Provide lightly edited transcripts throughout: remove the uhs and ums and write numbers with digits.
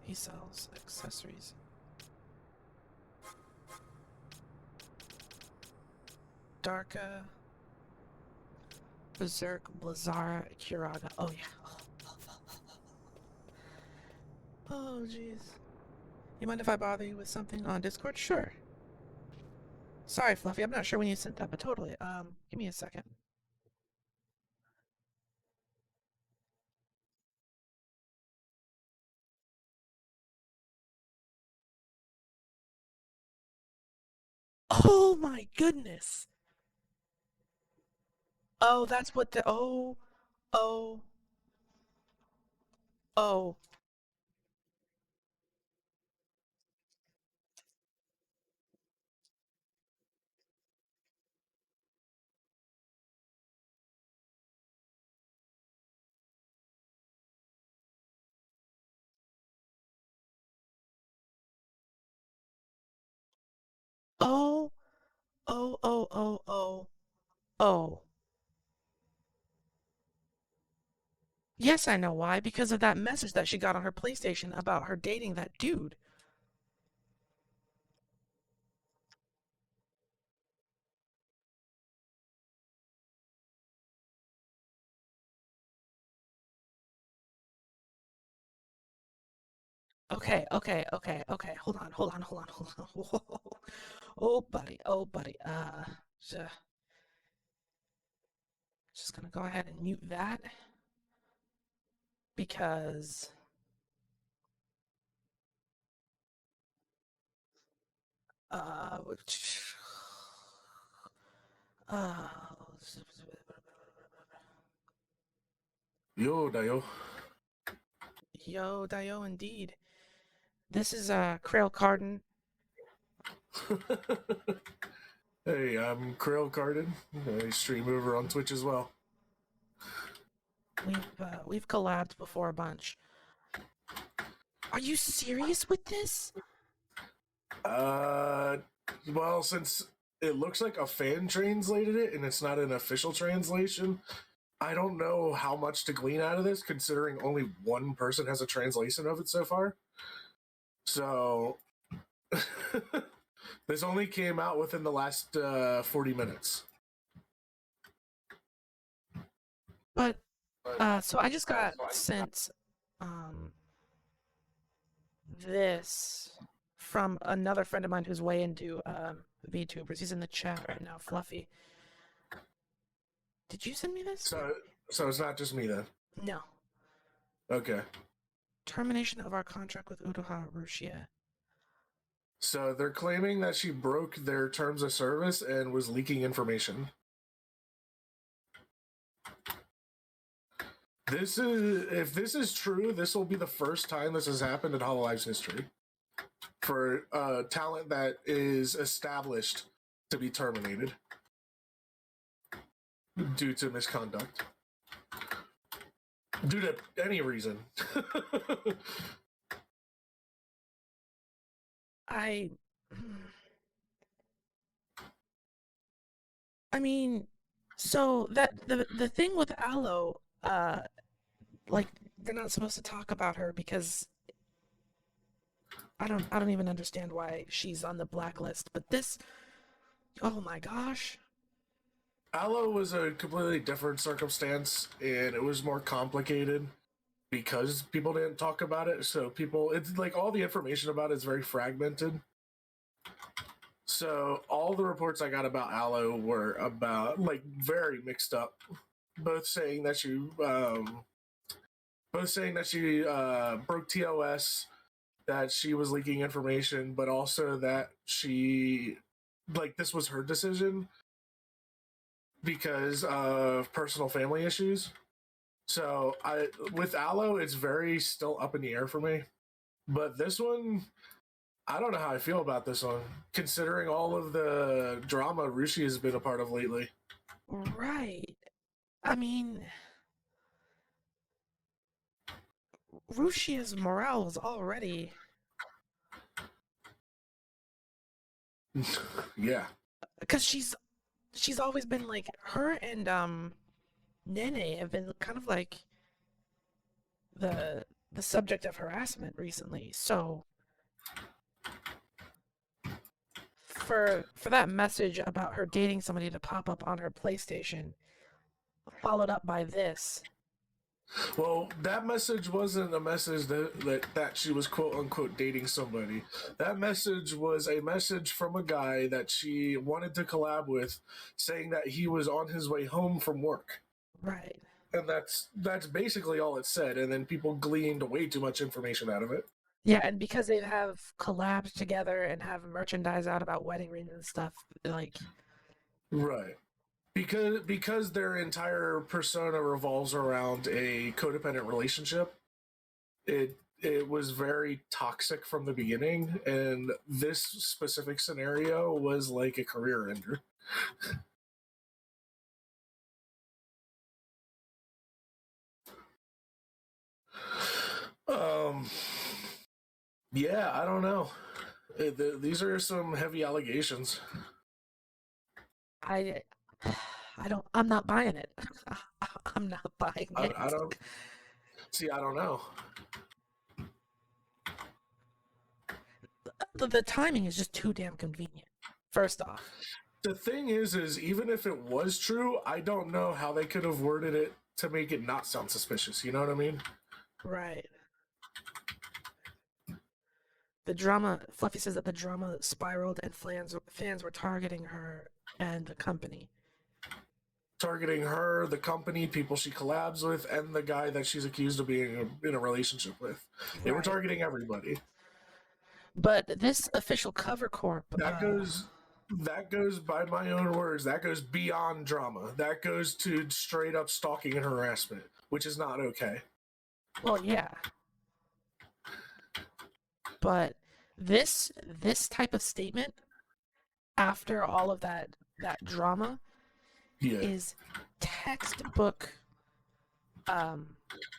He sells accessories. Darka, Berserk, Blazara, Kiraga. Oh yeah. Oh jeez. You mind if I bother you with something on Discord? Sure. Sorry, Fluffy. I'm not sure when you sent that, but totally. Give me a second. Oh my goodness. Oh, that's what the oh oh oh oh. Oh. Yes, I know why. Because of that message that she got on her PlayStation about her dating that dude. Okay. Hold on. Whoa. Oh, buddy. Just gonna go ahead and mute that because uh uh Yo, Dayo. yo Dio indeed. This is Krail Carden. Hey, I'm Krill Carden. I stream over on Twitch as well. We've collabed before a bunch. Are you serious with this? Uh, well, since it looks like a fan translated it and it's not an official translation, I don't know how much to glean out of this, considering only one person has a translation of it so far. So, this only came out within the last 40 minutes. But so I just got sent um this from another friend of mine who's way into VTubers. He's in the chat right now, Fluffy. Did you send me this? So it's not just me then. No. Okay. Termination of our contract with Udoha Rushia. So they're claiming that she broke their terms of service and was leaking information. This is, if this is true, this will be the first time this has happened in Hololive's history for talent that is established to be terminated due to misconduct, due to any reason. I I mean, so that the thing with Aloe, like they're not supposed to talk about her because I don't even understand why she's on the blacklist. But this, oh my gosh. Aloe was a completely different circumstance, and it was more complicated because people didn't talk about it. So people, it's like all the information about it is very fragmented. So all the reports I got about Aloe were about like very mixed up, both saying that she broke TOS, that she was leaking information, but also that she like this was her decision because of personal family issues. So I with Aloe, it's very still up in the air for me. But this one, I don't know how I feel about this one, considering all of the drama Rushi has been a part of lately. Right. I mean, Rushia's morale is already Yeah. because she's always been like her and Nene have been kind of like the subject of harassment recently. So for that message about her dating somebody to pop up on her PlayStation, followed up by this. Well, that message wasn't a message that she was quote unquote dating somebody. That message was a message from a guy that she wanted to collab with, saying that he was on his way home from work. Right. And that's basically all it said. And then people gleaned way too much information out of it. Yeah, and because they have collabs together and have merchandise out about wedding rings and stuff, like Right. Because their entire persona revolves around a codependent relationship, it was very toxic from the beginning, and this specific scenario was like a career ender. um yeah, I don't know. These are some heavy allegations. I I'm not buying it. I'm not buying it. I don't see. I don't know. The timing is just too damn convenient. First off, The thing is even if it was true, I don't know how they could have worded it to make it not sound suspicious. You know what I mean? right. The drama, Fluffy says that the drama spiraled and fans were targeting her and the company. Targeting her, the company, people she collabs with, and the guy that she's accused of being in a relationship with. They were Right. targeting everybody. But this official cover corp, That goes by my own words. That goes beyond drama. That goes to straight up stalking and harassment, which is not okay. well, yeah. But this type of statement after all of that drama Yeah. is textbook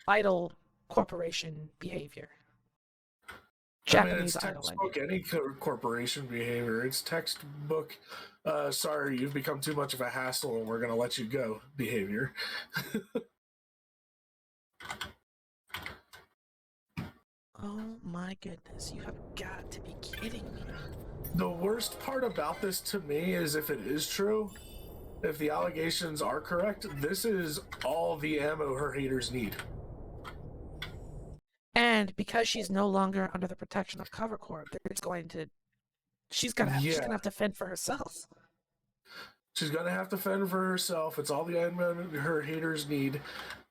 idol corporation behavior. Japanese it's idol. textbook any corporation behavior. It's textbook. Sorry, you've become too much of a hassle, and we're going to let you go. Behavior. Oh my goodness! You have got to be kidding me. The worst part about this to me is if it is true, if the allegations are correct, this is all the ammo her haters need. And because she's no longer under the protection of Cover Corp, she's gonna have to fend for herself. She's gonna have to fend for herself. It's all the ammo her haters need,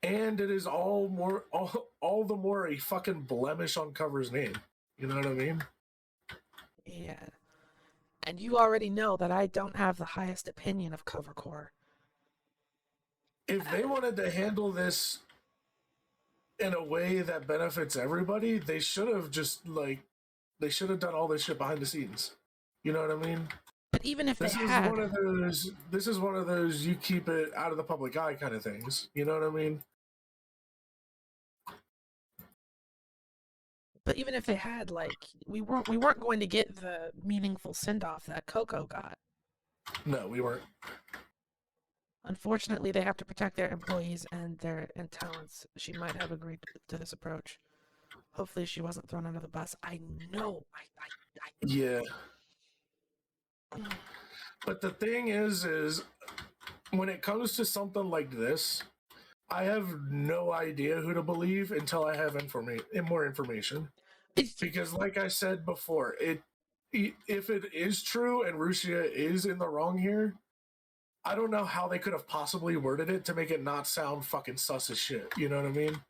and it is all the more a fucking blemish on Cover's name. You know what I mean? Yeah. And you already know that I don't have the highest opinion of Cover Corp. If they wanted to handle this in a way that benefits everybody, they should have done all this shit behind the scenes. You know what I mean? But even if this is one of those you keep it out of the public eye kind of things. You know what I mean? But even if they had, like, we weren't going to get the meaningful send off that Coco got. No, we weren't. Unfortunately, they have to protect their employees and talents. She might have agreed to this approach. Hopefully, she wasn't thrown under the bus. I know. Yeah. But the thing is when it comes to something like this, I have no idea who to believe until I have more information. Because, like I said before, if it is true and Rusia is in the wrong here, I don't know how they could have possibly worded it to make it not sound fucking sus as shit. You know what I mean?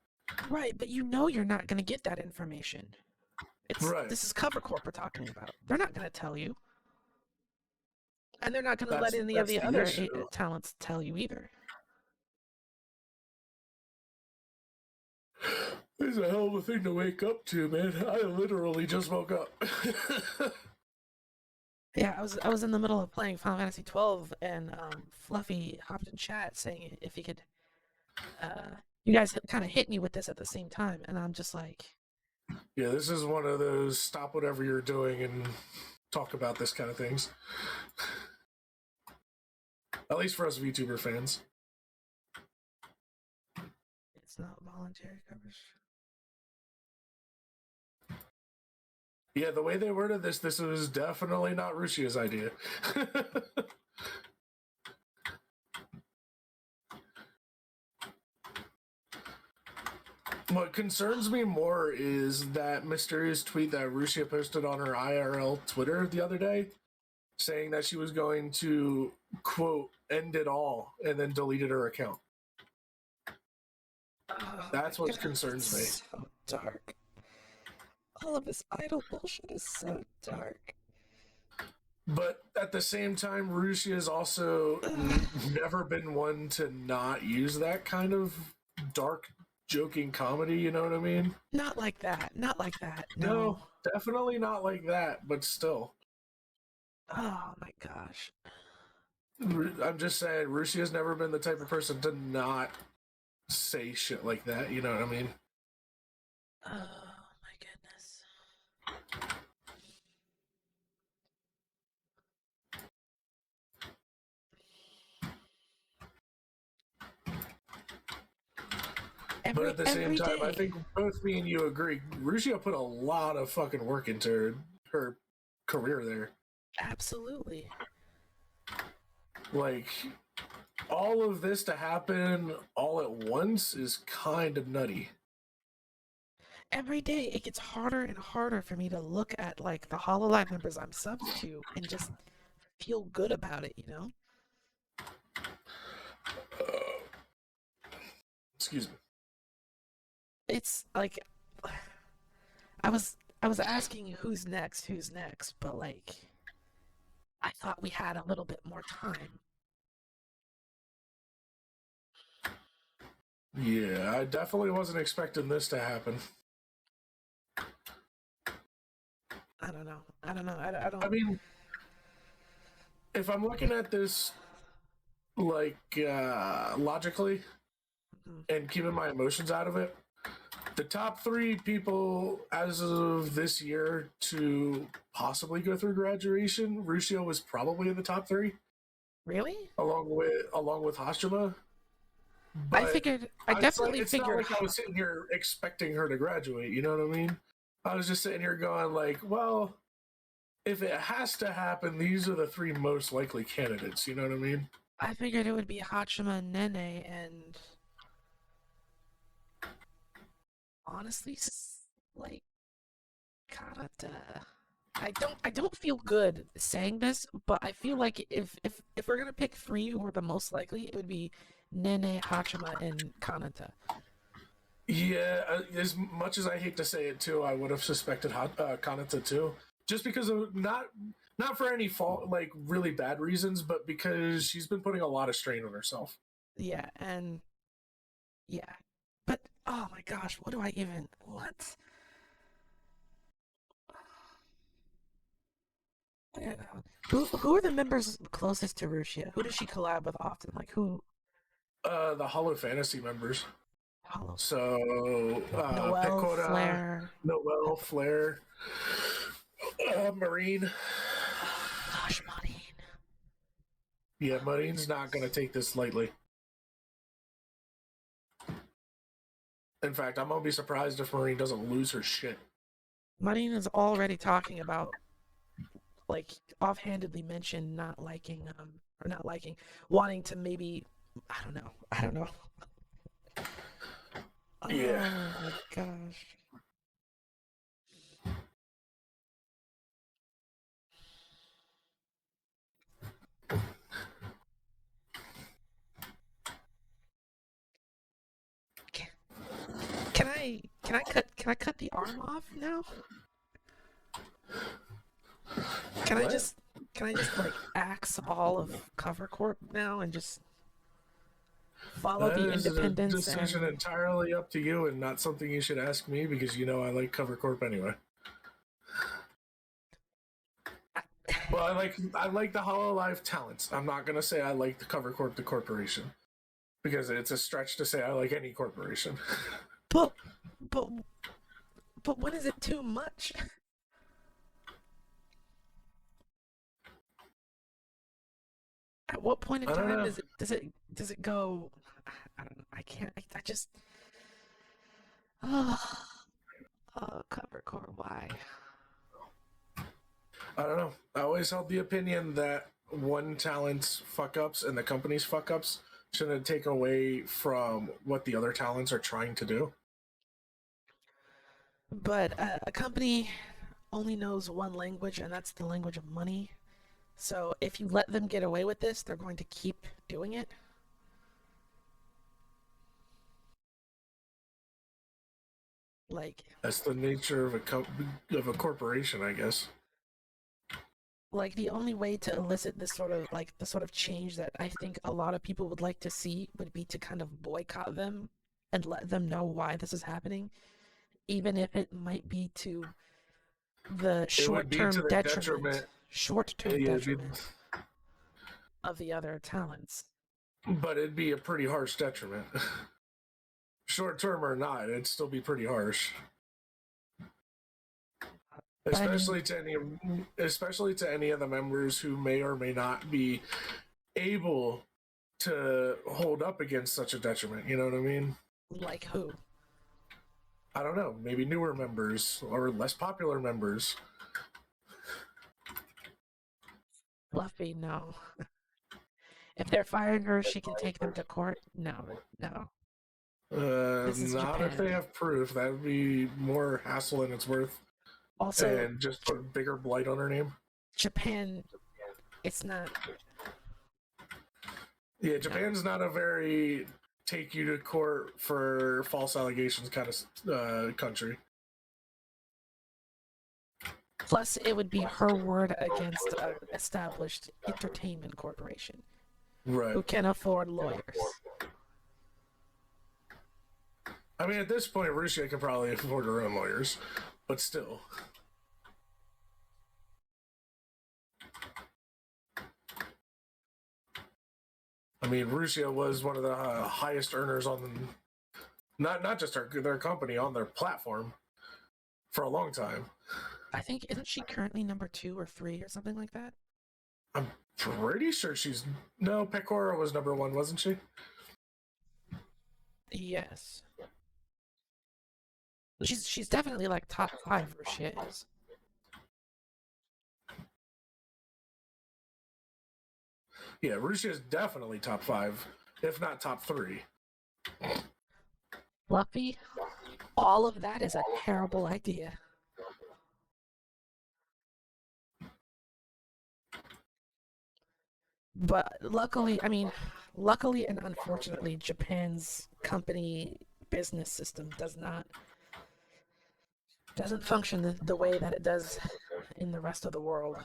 Right, but you know you're not going to get that information. This is Cover Corp we're talking about. They're not going to tell you. And they're not going to let any of the other talents tell you either. It's a hell of a thing to wake up to, man. I literally just woke up. Yeah, I was in the middle of playing Final Fantasy 12, and Fluffy hopped in chat saying if he could. You guys kind of hit me with this at the same time, and I'm just like. Yeah, this is one of those stop whatever you're doing and talk about this kind of things. At least for us VTuber fans. It's not voluntary coverage. Yeah, the way they worded this was definitely not Russia's idea. What concerns me more is that mysterious tweet that Russia posted on her IRL Twitter the other day, saying that she was going to, quote, end it all, and then deleted her account. Oh, that's what concerns me. So dark. All of this idle bullshit is so dark. But at the same time, Russia has also never been one to not use that kind of dark joking comedy, you know what I mean? Not like that. Not like that. No, definitely not like that, but still. Oh my gosh. I'm just saying, Russia's never been the type of person to not say shit like that, you know what I mean? Oh my goodness. But at the same time, I think both me and you agree, Russia put a lot of fucking work into her career there. Absolutely. Like, all of this to happen all at once is kind of nutty. Every day it gets harder and harder for me to look at like the Hololive members I'm subbed to and just feel good about it, you know? Excuse me. It's like I was asking who's next, but like I thought we had a little bit more time. Yeah, I definitely wasn't expecting this to happen. I don't know. I don't. I mean, if I'm looking at this like logically and keeping my emotions out of it, the top 3 people as of this year to possibly go through graduation, Russia was probably in the top 3. Really? Along with Hashima. I definitely it's figured. Not like I was sitting here expecting her to graduate. You know what I mean? I was just sitting here going like, well, if it has to happen, these are the 3 most likely candidates. You know what I mean? I figured it would be Hachima and Nene, and honestly, like, Kanata. I don't feel good saying this, but I feel like if we're gonna pick 3 who are the most likely, it would be Nene, Hachima, and Kanata. Yeah, as much as I hate to say it too, I would have suspected Kanata too, just because of not for any fault, like really bad reasons, but because she's been putting a lot of strain on herself. Yeah, and yeah, but oh my gosh, what? Who are the members closest to Rusia? Who does she collab with often? Like who? The Hollow Fantasy members. Hollow. So Noelle, Pecora, Flare. Noelle, Flare, Marine. Gosh, Marine. Yeah, Marine's not going to take this lightly. In fact, I'm going to be surprised if Marine doesn't lose her shit. Marine is already talking about, like, offhandedly mentioned not liking, wanting to maybe, I don't know. Yeah. Oh my gosh. Can I cut the arm off now? Can I just like axe all of Cover Corp now and just follow the independence? That is a decision entirely up to you and not something you should ask me because you know I like Cover Corp anyway. Well, I like the Hololive talents. I'm not gonna say I like the Cover Corp, the corporation, because it's a stretch to say I like any corporation. But when is it too much? At what point in time does it go? I don't know. I can't. I just Covercore, why? I don't know. I always held the opinion that one talent's fuck ups and the company's fuck ups shouldn't take away from what the other talents are trying to do. But a company only knows one language, and that's the language of money. So if you let them get away with this, they're going to keep doing it. Like, that's the nature of a corporation, I guess. Like the only way to elicit this sort of like the sort of change that I think a lot of people would like to see would be to kind of boycott them and let them know why this is happening, even if it might be to the short-term detriment of the other talents. But it'd be a pretty harsh detriment. Short term or not, it'd still be pretty harsh. Especially to any of the members who may or may not be able to hold up against such a detriment. You know what I mean? Like who? I don't know. Maybe newer members or less popular members. Fluffy, no. If they're firing her, she can take them to court. No. Not Japan. If they have proof. That would be more hassle than it's worth. Also, and just put a bigger blight on her name. Japan, it's not. Yeah, Japan's not a very take you to court for false allegations kind of country. Plus, it would be her word against an established entertainment corporation, right? Who can afford lawyers. I mean, at this point, Russia can probably afford her own lawyers, but still. I mean, Russia was one of the highest earners on not just their company, on their platform for a long time. I think, isn't she currently number 2 or 3 or something like that? I'm pretty sure no, Pecora was number 1, wasn't she? Yes. She's definitely like top 5 where she is. Yeah, Russia is definitely top 5, if not top 3. Fluffy, all of that is a terrible idea. But luckily and unfortunately, Japan's company business system doesn't function the way that it does in the rest of the world.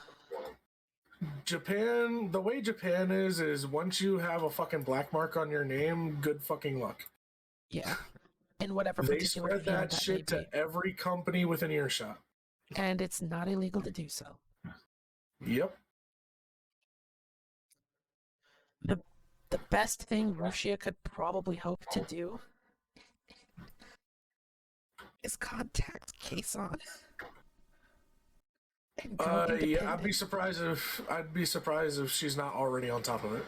Japan, the way Japan is once you have a fucking black mark on your name, good fucking luck. Yeah. In whatever they spread that shit to every company within earshot. And it's not illegal to do so. Yep. The best thing Russia could probably hope to do is contact Kason. Yeah, I'd be surprised if she's not already on top of it.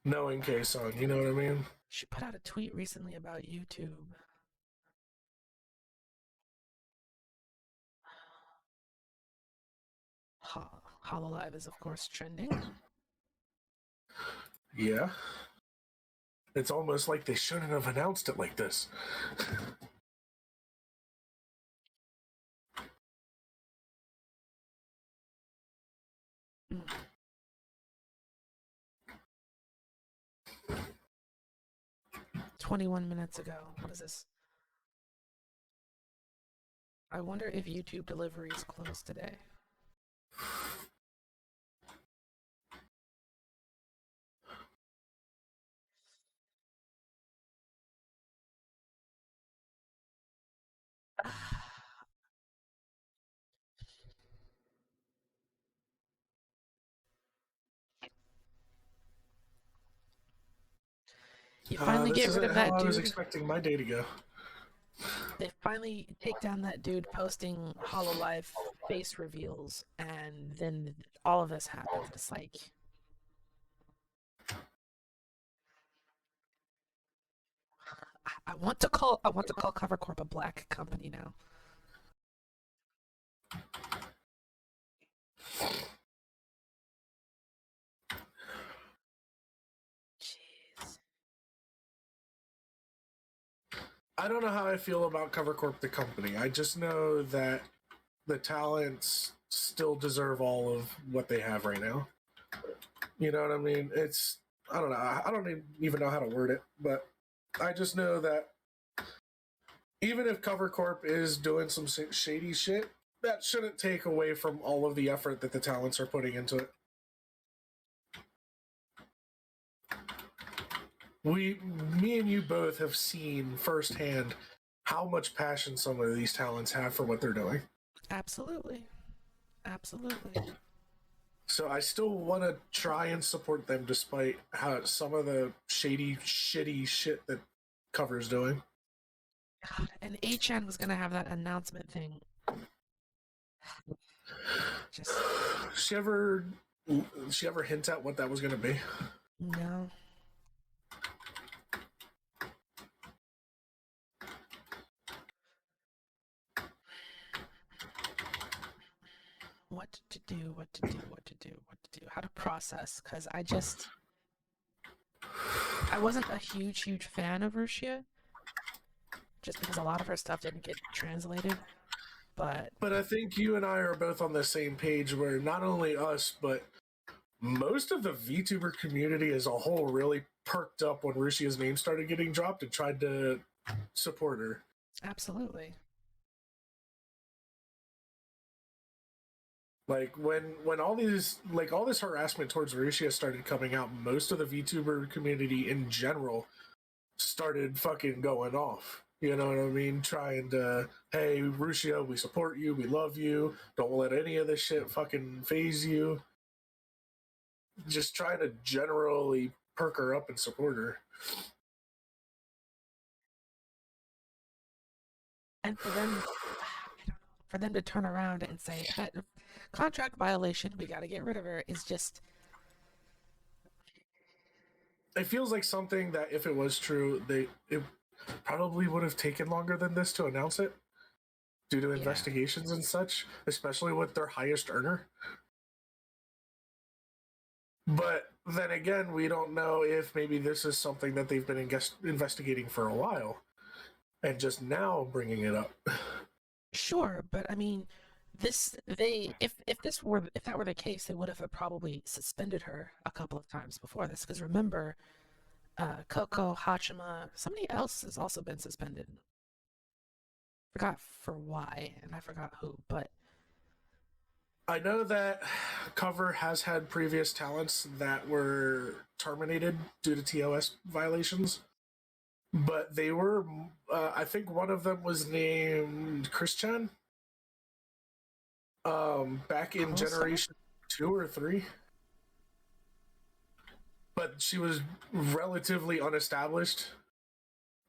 Knowing Kason, you know what I mean? She put out a tweet recently about YouTube. Hololive is, of course, trending. Yeah. It's almost like they shouldn't have announced it like this. 21 minutes ago. What is this? I wonder if YouTube delivery is closed today. You finally get rid of that dude. I was expecting my day to go. They finally take down that dude posting Hololive face reveals, and then all of this happened. It's like, I want to call Cover Corp a black company now. Jeez. I don't know how I feel about Cover Corp, the company. I just know that the talents still deserve all of what they have right now. You know what I mean? I don't know. I don't even know how to word it, but I just know that even if Cover Corp is doing some shady shit, that shouldn't take away from all of the effort that the talents are putting into it. Me and you both have seen firsthand how much passion some of these talents have for what they're doing. Absolutely. Absolutely. So I still want to try and support them despite how some of the shitty shit that Cover's doing. God, and HN was gonna have that announcement thing. Just she ever hint at what that was gonna be? no. What to do, how to process, because I wasn't a huge fan of Rushia, just because a lot of her stuff didn't get translated. But I think you and I are both on the same page where not only us, but most of the VTuber community as a whole really perked up when Rushia's name started getting dropped and tried to support her. Absolutely. Like when all this harassment towards Rushia started coming out, most of the VTuber community in general started fucking going off. You know what I mean? Trying to, hey, Rushia, we support you, we love you, don't let any of this shit fucking phase you. Just trying to generally perk her up and support her. And for them to turn around and say that contract violation, we got to get rid of her, is just. It feels like something that if it was true, it probably would have taken longer than this to announce it due to investigations and such, especially with their highest earner. But then again, we don't know if maybe this is something that they've been investigating for a while and just now bringing it up. Sure, but I mean, if that were the case, they would have probably suspended her a couple of times before this. Because remember, Coco, Hachima, somebody else has also been suspended. Forgot for why, and I forgot who, but I know that Cover has had previous talents that were terminated due to TOS violations, but they were, I think one of them was named Christian, back in Generation 2 or 3. But she was relatively unestablished,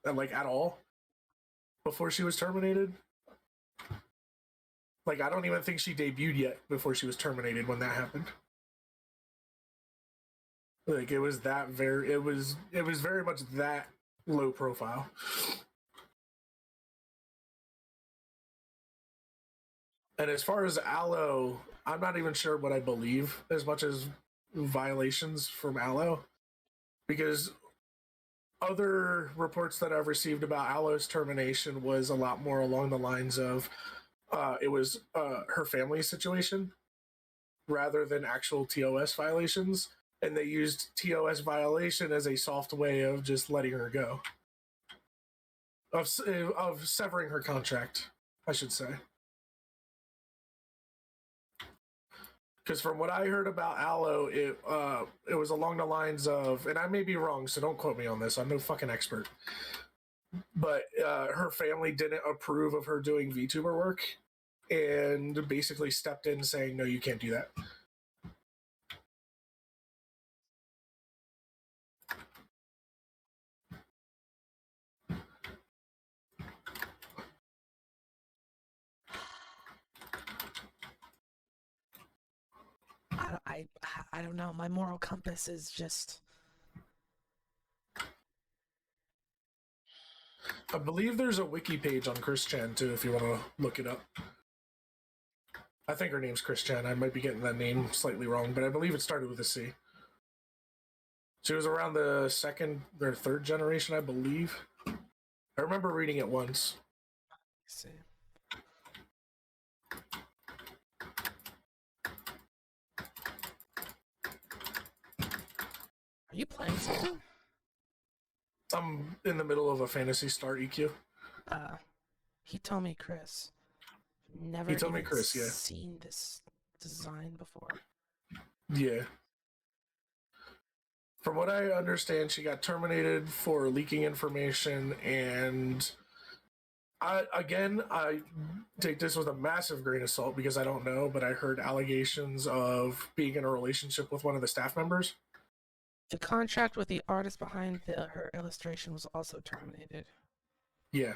like at all, before she was terminated. Like, I don't even think she debuted yet before she was terminated when that happened. Like, it was very much that low profile. And as far as Aloe, I'm not even sure what I believe as much as violations from Aloe, because other reports that I've received about Aloe's termination was a lot more along the lines of it was her family situation rather than actual TOS violations, and they used TOS violation as a soft way of just letting her go, of severing her contract, I should say. Because from what I heard about Aloe, it was along the lines of, and I may be wrong, so don't quote me on this. I'm no fucking expert. But her family didn't approve of her doing VTuber work, and basically stepped in saying, "No, you can't do that." I don't know. My moral compass is just. I believe there's a wiki page on Chris Chan too, if you want to look it up. I think her name's Chris Chan. I might be getting that name slightly wrong, but I believe it started with a C. She was around the second or third generation, I believe. I remember reading it once. Let's see. Are you playing something? I'm in the middle of a Phantasy Star EQ. He told me Chris. Never He told me Chris, yeah. seen this design before. Yeah. From what I understand, she got terminated for leaking information, and I take this with a massive grain of salt because I don't know, but I heard allegations of being in a relationship with one of the staff members. The contract with the artist behind her illustration was also terminated. Yeah.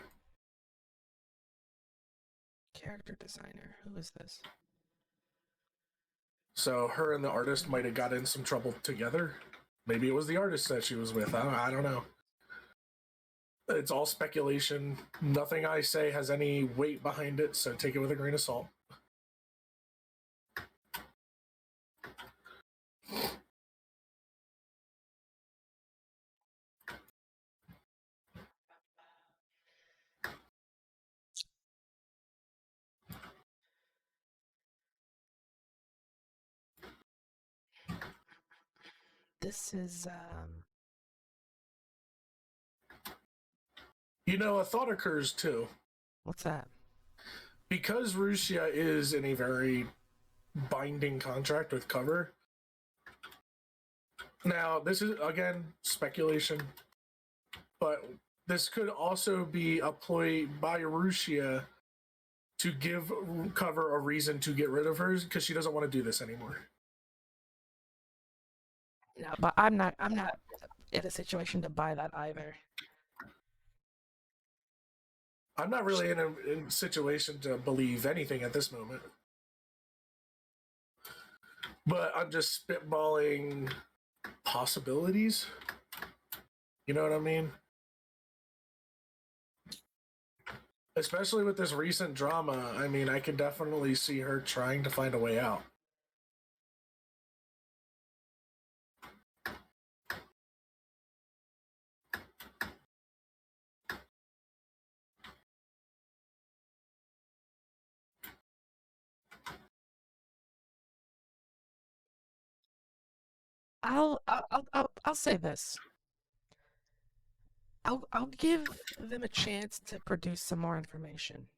Character designer. Who is this? So her and the artist might have got in some trouble together. Maybe it was the artist that she was with. I don't know. It's all speculation. Nothing I say has any weight behind it, so take it with a grain of salt. This is You know, a thought occurs too. What's that? Because Rusia is in a very binding contract with Cover. Now, this is again speculation, but this could also be a ploy by Rusia to give Cover a reason to get rid of her because she doesn't want to do this anymore. No, but I'm not in a situation to buy that either. I'm not really in a situation to believe anything at this moment. But I'm just spitballing possibilities. You know what I mean? Especially with this recent drama, I mean, I can definitely see her trying to find a way out. I'll say this. I'll give them a chance to produce some more information.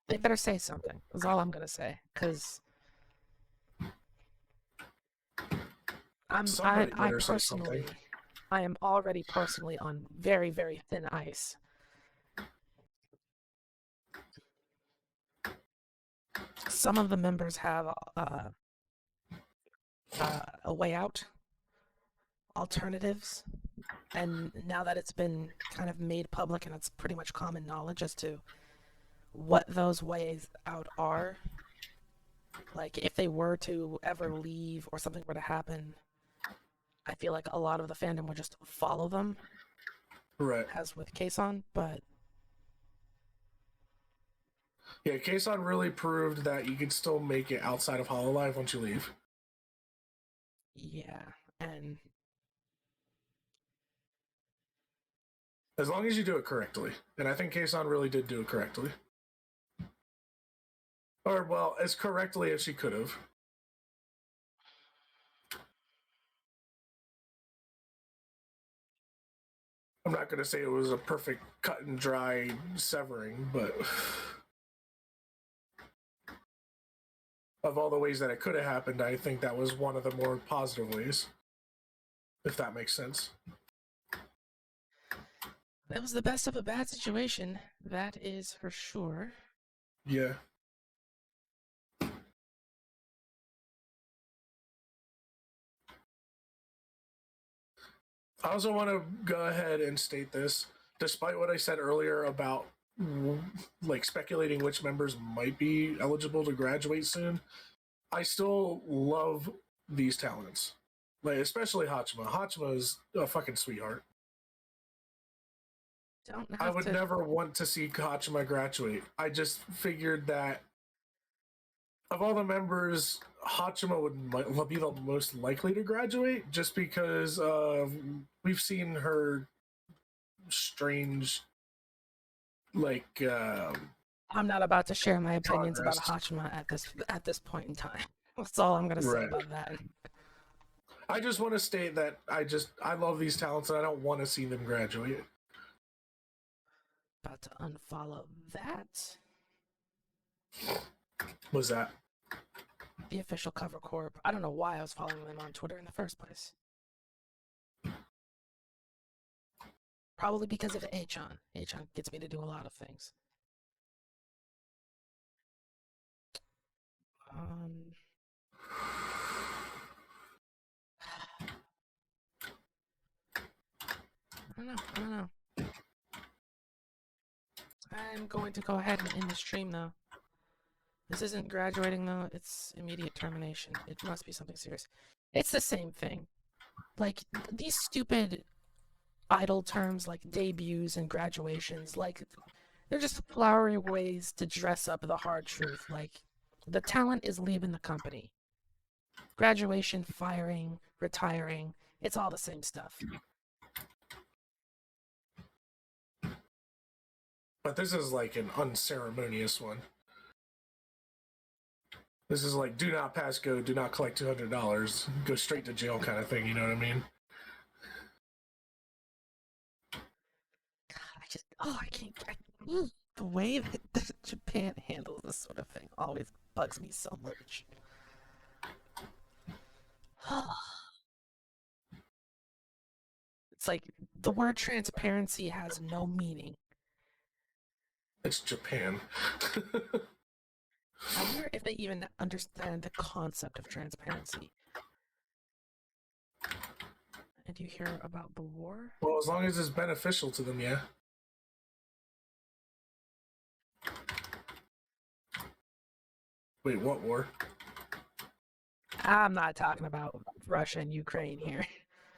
They better say something. That's all I'm gonna say. Cause I am already personally on very, very thin ice. Some of the members have a way out, alternatives, and now that it's been kind of made public and it's pretty much common knowledge as to what those ways out are, like if they were to ever leave or something were to happen, I feel like a lot of the fandom would just follow them, right? As with Kason, but yeah, Kason really proved that you can still make it outside of Hololive once you leave. Yeah, and as long as you do it correctly, and I think Kason really did do it correctly, or well, as correctly as she could have. I'm not going to say it was a perfect cut and dry severing, but of all the ways that it could have happened, I think that was one of the more positive ways, if that makes sense. That was the best of a bad situation, that is for sure. Yeah. I also want to go ahead and state this, despite what I said earlier about like speculating which members might be eligible to graduate soon, I still love these talents. Like, especially Hachima. Hachima is a fucking sweetheart. I would never want to see Hachima graduate. I just figured that of all the members, Hachima would be the most likely to graduate, just because we've seen her strange, like. I'm not about to share my opinions about Hachima at this point in time. That's all I'm gonna say about that. I just want to state that I love these talents and I don't want to see them graduate. About to unfollow that. Was that? The official Cover Corp. I don't know why I was following them on Twitter in the first place. Probably because of Achan. Achan gets me to do a lot of things. I don't know. I'm going to go ahead and end the stream though. This isn't graduating though, it's immediate termination. It must be something serious. It's the same thing. Like, these stupid idle terms like debuts and graduations, like, they're just flowery ways to dress up the hard truth. Like, the talent is leaving the company. Graduation, firing, retiring, it's all the same stuff. But this is like an unceremonious one. This is like, do not pass go, do not collect $200, go straight to jail kind of thing, you know what I mean? God, I can't. The way that Japan handles this sort of thing always bugs me so much. It's like the word transparency has no meaning. It's Japan. I wonder if they even understand the concept of transparency. And you hear about the war? Well, as long as it's beneficial to them, yeah. Wait, what war? I'm not talking about Russia and Ukraine here.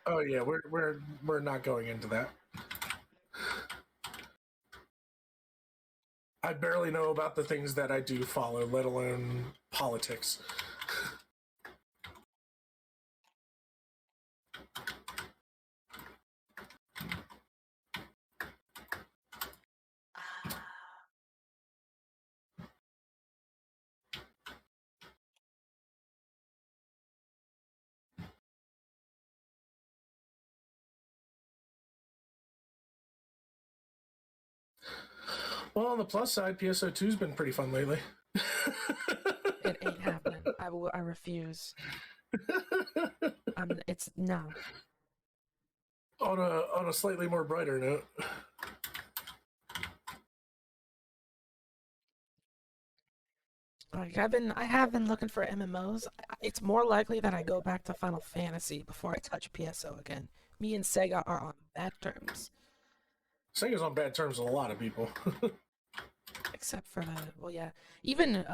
Oh yeah, we're not going into that. I barely know about the things that I do follow, let alone politics. Well, on the plus side, PSO2's been pretty fun lately. It ain't happening. I refuse. It's no. On a slightly more brighter note. Like I have been looking for MMOs. It's more likely that I go back to Final Fantasy before I touch PSO again. Me and Sega are on bad terms. Sega's on bad terms with a lot of people. Except for even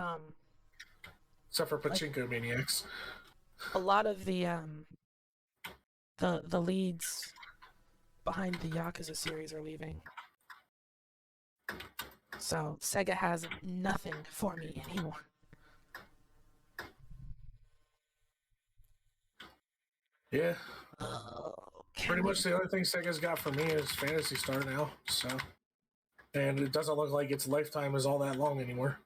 except for Pachinko Maniacs. A lot of the leads behind the Yakuza series are leaving. So Sega has nothing for me anymore. Yeah. Pretty much the only thing Sega's got for me is Phantasy Star now, so. And it doesn't look like its lifetime is all that long anymore.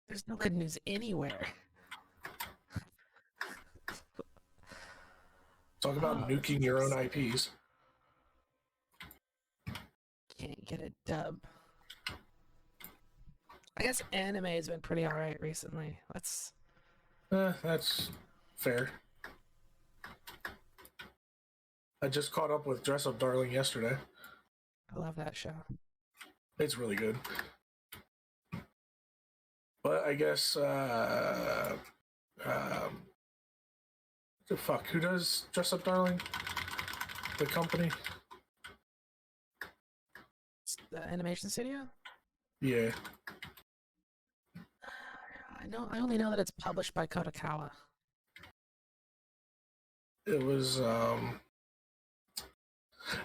There's no good news anywhere. Talk about nuking your own IPs. Can't get a dub. I guess anime has been pretty alright recently. That's fair. I just caught up with Dress Up Darling yesterday. I love that show. It's really good. But I guess the fuck, who does Dress Up Darling? The company? The animation studio? Yeah. I only know that it's published by Kodokawa. It was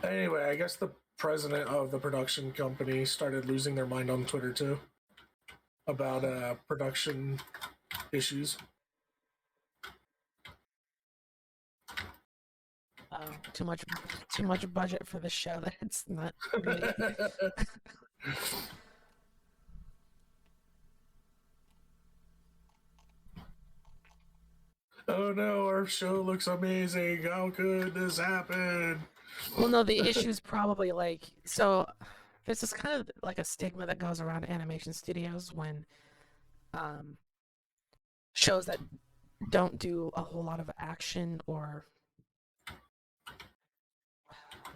anyway, I guess the president of the production company started losing their mind on Twitter too about production issues. Too much budget for the show that it's not really. Oh no, our show looks amazing. How could this happen? Well, no, the issue's probably like, so there's this kind of like a stigma that goes around animation studios when shows that don't do a whole lot of action or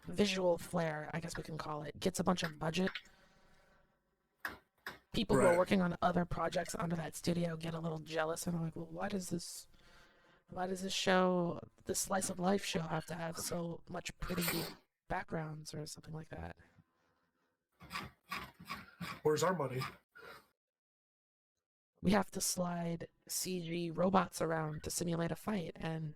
visual flair, I guess we can call it, gets a bunch of budget. People who are working on other projects under that studio get a little jealous and are like, well, why does this show, this slice of life show, have to have so much pretty backgrounds or something like that? Where's our money? We have to slide CG robots around to simulate a fight, and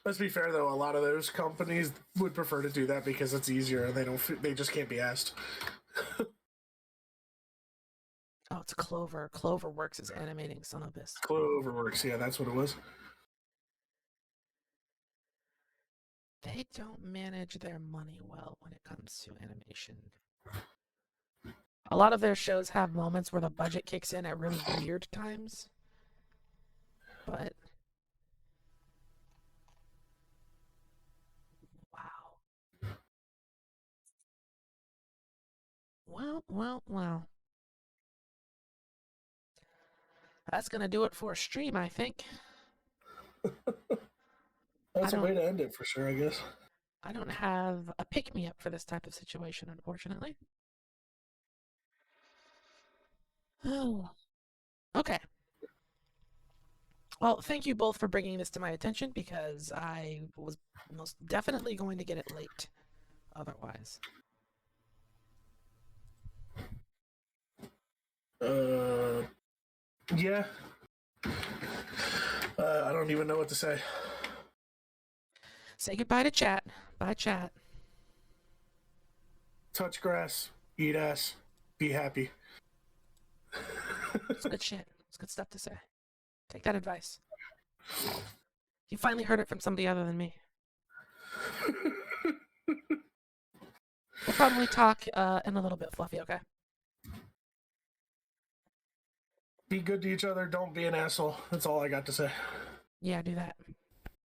let's be fair though, a lot of those companies would prefer to do that because it's easier and they just can't be asked. Oh, it's Clover. Cloverworks is animating Son of This. Cloverworks, yeah, that's what it was. They don't manage their money well when it comes to animation. A lot of their shows have moments where the budget kicks in at really weird times. But wow. Well. That's gonna do it for a stream, I think. That's a way to end it for sure, I guess. I don't have a pick-me-up for this type of situation, unfortunately. Oh. Okay. Well, thank you both for bringing this to my attention because I was most definitely going to get it late otherwise. Yeah. I don't even know what to say. Say goodbye to chat. Bye, chat. Touch grass, eat ass, be happy. It's good shit. It's good stuff to say. Take that advice. You finally heard it from somebody other than me. We'll probably talk in a little bit, Fluffy, okay? Be good to each other. Don't be an asshole. That's all I got to say. Yeah, do that.